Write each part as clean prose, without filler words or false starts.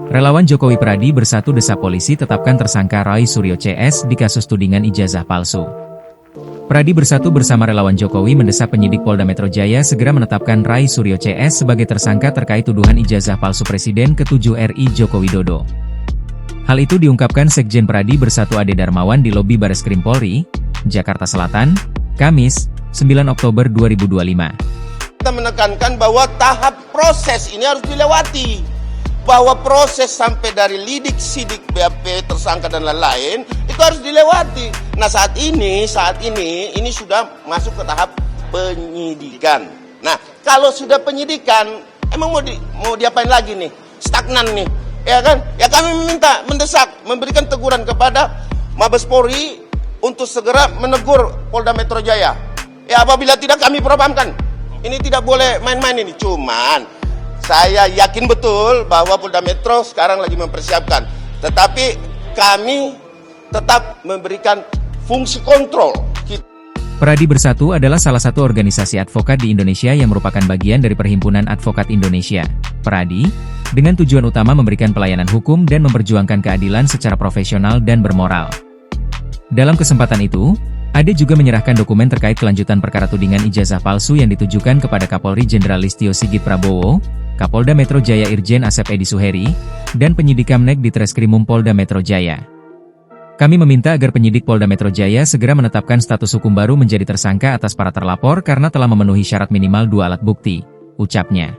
Relawan Jokowi Pradi bersatu desa polisi tetapkan tersangka Rai Suryo CS di kasus tudingan ijazah palsu. Pradi bersatu bersama relawan Jokowi mendesak penyidik Polda Metro Jaya segera menetapkan Rai Suryo CS sebagai tersangka terkait tuduhan ijazah palsu Presiden ke-7 RI Joko Widodo. Hal itu diungkapkan Sekjen Pradi Bersatu Ade Darmawan di lobi Bareskrim Polri, Jakarta Selatan, Kamis, 9 Oktober 2025. Kita menekankan bahwa tahap proses ini harus dilewati. Bahwa proses sampai dari lidik, sidik, BAP, tersangka dan lain-lain itu harus dilewati. Nah saat ini sudah masuk ke tahap penyidikan. Nah kalau sudah penyidikan, emang mau diapain lagi nih? Stagnan nih, ya kan? Ya kami mendesak, memberikan teguran kepada Mabes Polri untuk segera menegur Polda Metro Jaya. Ya apabila tidak kami propampkan. Ini tidak boleh main-main ini. Cuman saya yakin betul bahwa Polda Metro sekarang lagi mempersiapkan. Tetapi kami tetap memberikan fungsi kontrol. Pradi Bersatu adalah salah satu organisasi advokat di Indonesia yang merupakan bagian dari Perhimpunan Advokat Indonesia, Pradi, dengan tujuan utama memberikan pelayanan hukum dan memperjuangkan keadilan secara profesional dan bermoral. Dalam kesempatan itu, Ade juga menyerahkan dokumen terkait kelanjutan perkara tudingan ijazah palsu yang ditujukan kepada Kapolri Jenderal Listio Sigit Prabowo, Kapolda Metro Jaya Irjen Asep Edi Suheri, dan penyidik Kamnek di Treskrimum Polda Metro Jaya. Kami meminta agar penyidik Polda Metro Jaya segera menetapkan status hukum baru menjadi tersangka atas para terlapor karena telah memenuhi syarat minimal 2 alat bukti, ucapnya.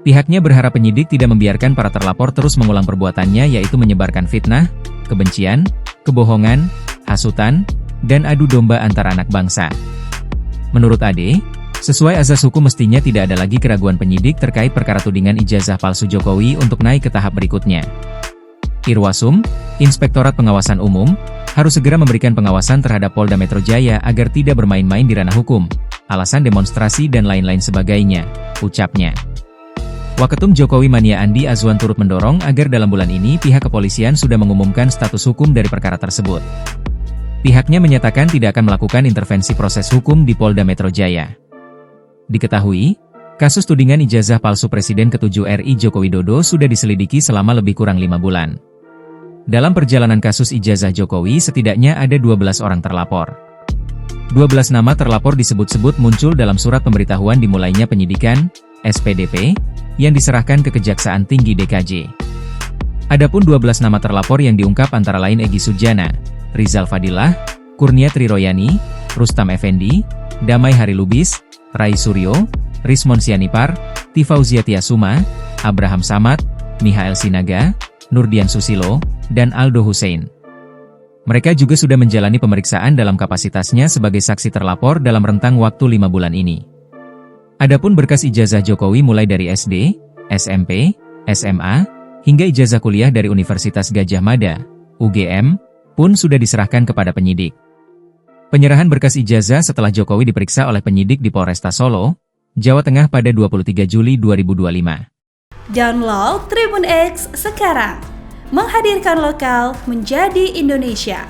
Pihaknya berharap penyidik tidak membiarkan para terlapor terus mengulang perbuatannya yaitu menyebarkan fitnah, kebencian, kebohongan, hasutan, dan adu domba antar anak bangsa. Menurut Ade, sesuai azas hukum mestinya tidak ada lagi keraguan penyidik terkait perkara tudingan ijazah palsu Jokowi untuk naik ke tahap berikutnya. Irwasum, Inspektorat Pengawasan Umum, harus segera memberikan pengawasan terhadap Polda Metro Jaya agar tidak bermain-main di ranah hukum, alasan demonstrasi dan lain-lain sebagainya, ucapnya. Waketum Jokowi Mania Andi Azwan turut mendorong agar dalam bulan ini pihak kepolisian sudah mengumumkan status hukum dari perkara tersebut. Pihaknya menyatakan tidak akan melakukan intervensi proses hukum di Polda Metro Jaya. Diketahui, kasus tudingan ijazah palsu Presiden ke-7 RI Joko Widodo sudah diselidiki selama lebih kurang 5 bulan. Dalam perjalanan kasus ijazah Jokowi setidaknya ada 12 orang terlapor. 12 nama terlapor disebut-sebut muncul dalam surat pemberitahuan dimulainya penyidikan, SPDP, yang diserahkan ke Kejaksaan Tinggi DKJ. Adapun 12 nama terlapor yang diungkap antara lain Egy Sujana, Rizal Fadilah, Kurnia Triroyani, Rustam Effendi, Damai Harilubis, Rai Suryo, Rismon Sianipar, Tifauzia Tiasuma, Abraham Samad, Mihael Sinaga, Nurdian Susilo, dan Aldo Hussein. Mereka juga sudah menjalani pemeriksaan dalam kapasitasnya sebagai saksi terlapor dalam rentang waktu 5 bulan ini. Adapun berkas ijazah Jokowi mulai dari SD, SMP, SMA, hingga ijazah kuliah dari Universitas Gadjah Mada, UGM, pun sudah diserahkan kepada penyidik. Penyerahan berkas ijazah setelah Jokowi diperiksa oleh penyidik di Polresta Solo, Jawa Tengah pada 23 Juli 2025. Download Tribun X sekarang, menghadirkan lokal menjadi Indonesia.